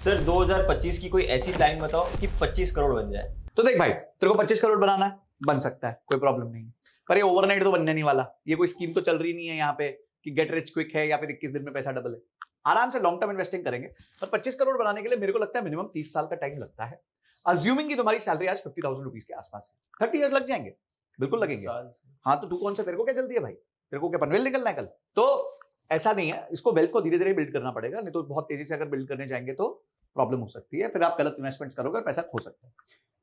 Sir 2025 की कोई ऐसी टाइम बताओ कि 25 करोड़ बन जाए। तो देख भाई, तेरे को 25 करोड़ बनाना है, बन सकता है, कोई प्रॉब्लम नहीं है। पर ये ओवरनाइट तो बनने नहीं वाला। ये कोई स्कीम तो चल रही नहीं है यहाँ पे कि गेट रिच क्विक है या फिर 21 दिन में पैसा डबल है। आराम से लॉन्ग टर्म इन्वेस्टिंग करेंगे। पर 25 करोड़ बनाने के लिए मेरे को लगता है मिनिमम 30 साल का टाइम लगता है। अज्यूमिंग की तुम्हारी सैलरी आज 50,000 रुपीज के आसपास है, 30 ईयर्स लग जाएंगे, बिल्कुल लगेंगे। हाँ, तो तू कौन सा, तेरे को क्या जल्दी है भाई? तेरे को क्या पनवेल निकलना है कल? तो ऐसा नहीं है, इसको वेल्थ को धीरे धीरे बिल्ड करना पड़ेगा, नहीं तो बहुत तेजी से अगर बिल्ड करने जाएंगे तो प्रॉब्लम हो सकती है, फिर आप गलत इन्वेस्टमेंट्स करोगे और पैसा खो सकते हैं।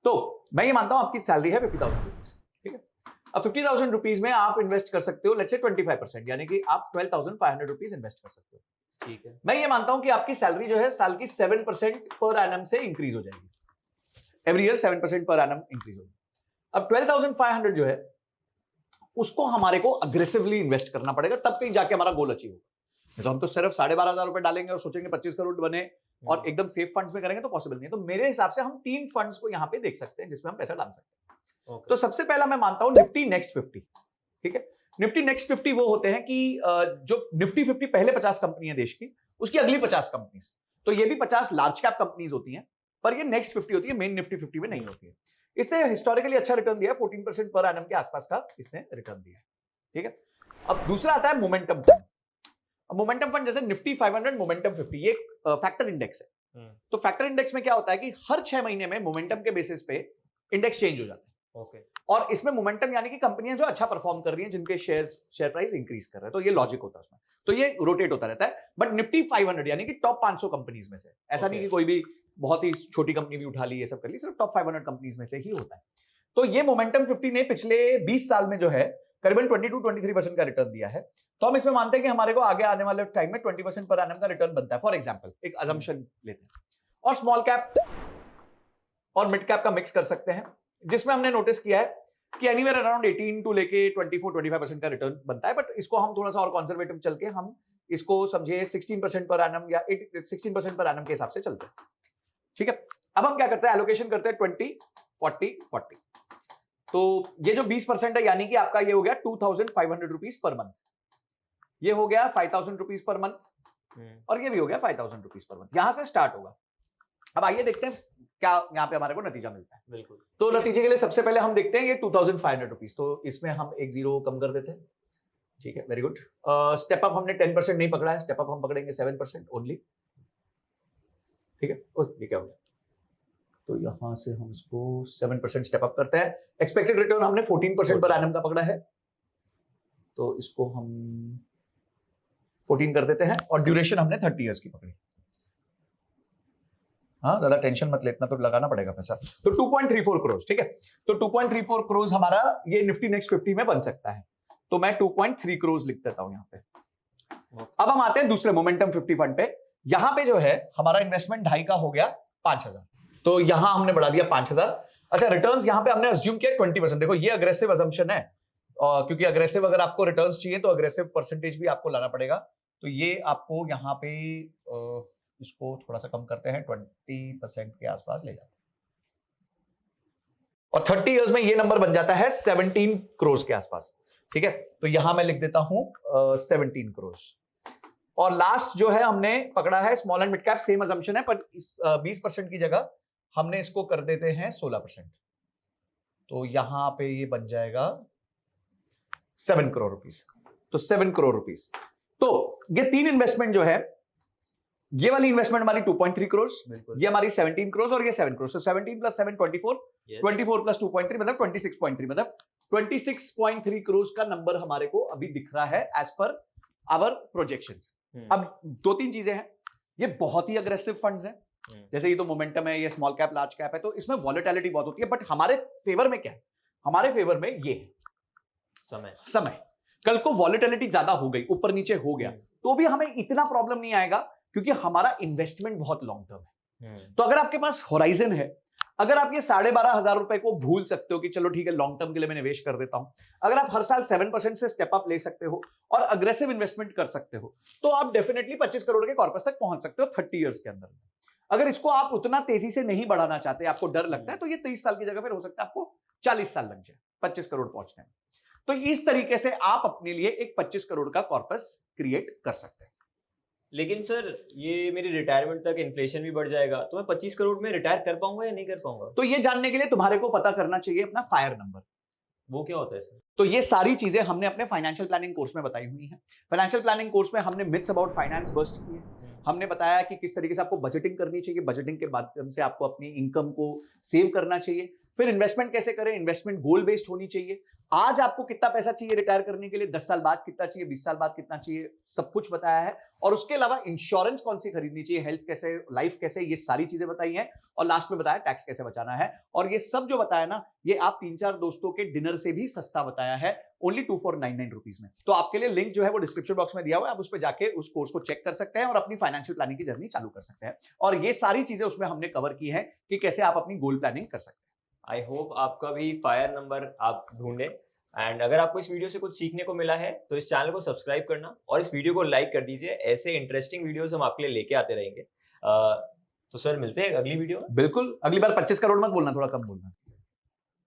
तो मैं ये मानता हूं आपकी सैलरी है 50,000 रुपीज, ठीक है। अब 50,000 रुपीज में आप इन्वेस्ट कर सकते हो लेट्स से 25%, यानी कि आप 12,500 रुपीज इन्वेस्ट कर सकते हो, ठीक है। मैं ये मानता हूं कि आपकी सैलरी जो है साल की 7% पर एनम से इंक्रीज हो जाएगी, every year 7% per annum increase होगी। अब 12,500 जो है उसको हमारे को अग्रेसिवली इन्वेस्ट करना पड़ेगा, तब कहीं जाके हमारा गोल अचीव होगा। तो हम तो सिर्फ 12,500 रुपए डालेंगे और सोचेंगे 25 करोड़ बने और एकदम सेफ फंड्स में करेंगे तो पॉसिबल नहीं है। तो मेरे हिसाब से हम 3 फंड्स को यहाँ पे देख सकते हैं जिसमें हम पैसा डाल सकते हैं। तो सबसे पहला मैं मानता हूं निफ्टी नेक्स्ट 50, ठीक है। निफ्टी नेक्स्ट 50 वो होते हैं कि जो निफ्टी 50 पहले 50 कंपनी है देश की, उसकी अगली 50 कंपनीज, तो ये भी 50 लार्ज कैप कंपनीज होती हैं, पर ये नेक्स्ट 50 होती है, मेन निफ्टी 50 में नहीं होती है। इसने हिस्टोरिकली अच्छा रिटर्न दिया है, 14% पर एनम के आसपास का इसने रिटर्न दिया है, ठीक है। अब दूसरा आता है मोमेंटम फंड। मोमेंटम फंड जैसे निफ्टी 500, मोमेंटम 50, ये फैक्टर इंडेक्स है। तो फैक्टर इंडेक्स में क्या होता है कि हर 6 महीने में मोमेंटम के बेसिस पे इंडेक्स चेंज हो जाता है। ओके। और इसमें मोमेंटम यानी कि कंपनियां जो अच्छा परफॉर्म कर रही हैं, जिनके शेयर प्राइस इंक्रीज कर रहे हैं, तो ये लॉजिक होता है उसमें, तो ये रोटेट होता रहता है। बट निफ्टी 500 यानी कि टॉप 500 कंपनीज में से, ऐसा नहीं कि कोई भी बहुत ही छोटी कंपनी भी उठा ली, ये सब कर ली, सिर्फ टॉप 500 कंपनीज में से ही होता है। तो ये मोमेंटम 50 ने पिछले 20 साल में जो है करीबन 22-23% का रिटर्न दिया है। तो हम इसमें मानते हैं कि हमारे को आगे आने वाले टाइम में 20% पर एनम का रिटर्न बनता है। फॉर एग्जांपल एक अजम्पशन लेते हैं और स्मॉल कैप और मिड कैप का मिक्स कर सकते हैं, जिसमें हमने नोटिस किया है कि एनीवेयर अराउंड 18 टू लेके 24-25% का रिटर्न बनता है। बट इसको हम थोड़ा सा और कंजर्वेटिव चल के हम इसको समझे 16% पर एनम या 16% पर एनम के हिसाब से चलते हैं, ठीक है। अब हम क्या करते हैं, एलोकेशन करते हैं 20-40-40। तो ये जो 20% है यानी कि आपका ये हो गया 2,500 रुपीज पर मंथ, ये हो गया 5,000 रुपीज पर मंथ, और ये भी हो गया 5,000 रुपीज पर मंथ। यहां से स्टार्ट होगा। अब आइए देखते हैं क्या यहाँ पे हमारे को नतीजा मिलता है। बिल्कुल। तो नतीजे के लिए सबसे पहले हम देखते हैं ये 2,500 रुपीज, तो इसमें हम एक जीरो कम कर देते हैं, ठीक है, वेरी गुड। स्टेप अप हमने 10% नहीं पकड़ा है, स्टेप अप हम पकड़ेंगे 7% ओनली, ठीक है। ये क्या हो गया, तो यहां से हम इसको 7% स्टेप अप करते हैं। एक्सपेक्टेड रिटर्न हमने 14% पर एनम का पकड़ा है, तो इसको हम 14 कर देते हैं, और ड्यूरेशन हमने 30 इयर्स की पकड़ी। हाँ, ज्यादा टेंशन मत ले, इतना तो लगाना पड़ेगा पैसा। तो 2.34 करोड़, ठीक है। तो 2.34 करोड़ हमारा ये निफ्टी नेक्स्ट 50 में बन सकता है, तो मैं 2.3 करोड़ लिख देता हूं यहाँ पे। अब हम आते हैं दूसरे मोमेंटम 50 फंड पे। यहां पे जो है हमारा इन्वेस्टमेंट 2.5 का हो गया 5,000, तो यहां हमने बढ़ा दिया 5,000। अच्छा, रिटर्न्स यहां पे हमने अज्यूम किया 20%। देखो ये अग्रेसिव अजम्पशन है, क्योंकि अग्रेसिव अगर आपको रिटर्न्स चाहिए तो अग्रेसिव परसेंटेज भी आपको लाना पड़ेगा। तो ये आपको यहाँ पे इसको थोड़ा सा कम करते हैं, 20% के आसपास ले जाते हैं, और 30 इयर्स में ये नंबर बन जाता है 17 करोड़ के आसपास, ठीक है। तो यहां मैं लिख देता हूं 17 करोड़। और लास्ट जो है हमने पकड़ा है small and mid cap, same assumption है, पर इस 20% की जगह हमने इसको कर देते हैं 16%, तो यहां पे ये बन जाएगा 7 करोड़ रुपीस। तो 7 करोड़ रुपीस, तो ये 3 इन्वेस्टमेंट जो है, ये वाली इन्वेस्टमेंट हमारी 2.3 करोड़, ये हमारी 17 करोड़ और ये 7 करोड़। तो 17 प्लस 7 24, 24 प्लस 2.3 मतलब 26.3, मतलब 26.3 करोड़ का नंबर हमारे को अभी दिख रहा है एज पर आवर प्रोजेक्शंस। अब 2-3 चीजें हैं, ये बहुत ही अग्रेसिव फंड्स हैं, जैसे ये तो मोमेंटम है, ये स्मॉल कैप लार्ज कैप है, तो इसमें वॉलेटिलिटी बहुत होती है। बट हमारे फेवर में क्या है, हमारे फेवर में ये है समय। कल को वॉलेटिलिटी ज्यादा हो गई, ऊपर नीचे हो गया, तो भी हमें इतना प्रॉब्लम नहीं आएगा, क्योंकि हमारा इन्वेस्टमेंट बहुत लॉन्ग टर्म है। तो अगर आपके पास होराइजन है, अगर आप ये 12,500 रुपए को भूल सकते हो कि चलो ठीक है लॉन्ग टर्म के लिए मैं निवेश कर देता हूं, अगर आप हर साल 7% से स्टेप अप ले सकते हो और अग्रेसिव इन्वेस्टमेंट कर सकते हो, तो आप डेफिनेटली 25 करोड़ के कॉर्पस तक पहुंच सकते हो 30 इयर्स के अंदर। अगर इसको आप उतना तेजी से नहीं बढ़ाना चाहते, आपको डर लगता है, तो ये 23 साल की जगह फिर हो सकता है आपको 40 साल लग जाए 25 करोड़ पहुंचने में। तो इस तरीके से आप अपने लिए एक 25 करोड़ का कॉर्पस क्रिएट कर सकते हैं। लेकिन सर ये मेरी रिटायरमेंट तक इन्फ्लेशन भी बढ़ जाएगा, तो मैं 25 करोड़ में रिटायर कर पाऊंगा या नहीं कर पाऊंगा? तो ये जानने के लिए तुम्हारे को पता करना चाहिए अपना फायर नंबर। वो क्या होता है सर? तो ये सारी चीजें हमने अपने फाइनेंशियल प्लानिंग कोर्स में बताई हुई हैं। फाइनेंशियल प्लानिंग कोर्स में हमने मिथ्स अबाउट फाइनेंस बस्ट किए। हमने बताया कि किस तरीके से आपको बजटिंग करनी चाहिए, बजटिंग के माध्यम से आपको अपनी इनकम को सेव करना चाहिए, फिर इन्वेस्टमेंट कैसे करें, इन्वेस्टमेंट गोल बेस्ड होनी चाहिए, आज आपको कितना पैसा चाहिए रिटायर करने के लिए, 10 साल बाद कितना चाहिए, 20 साल बाद कितना चाहिए, सब कुछ बताया है। और उसके अलावा इंश्योरेंस कौन सी खरीदनी चाहिए, हेल्थ कैसे, लाइफ कैसे, ये सारी चीजें बताई हैं। और लास्ट में बताया टैक्स कैसे बचाना है। और ये सब जो बताया ना, ये आप 3-4 दोस्तों के डिनर से भी सस्ता बताया है, ओनली 2499 रुपीज में। तो आपके लिए लिंक जो है वो डिस्क्रिप्शन बॉक्स में दिया हुआ है, आप उस पर जाके उस कोर्स को चेक कर सकते हैं और अपनी फाइनेंशियल प्लानिंग की जर्नी चालू कर सकते हैं। और ये सारी चीजें उसमें हमने कवर की है कि कैसे आप अपनी गोल प्लानिंग कर सकते हैं। आई होप आपका भी फायर नंबर आप ढूंढे। एंड अगर आपको इस वीडियो से कुछ सीखने को मिला है तो इस चैनल को सब्सक्राइब करना और इस वीडियो को लाइक कर दीजिए। ऐसे इंटरेस्टिंग वीडियोस हम आपके लिए लेके आते रहेंगे। तो सर मिलते हैं अगली वीडियो में। बिल्कुल, अगली बार 25 करोड़ मत बोलना, थोड़ा कम बोलना।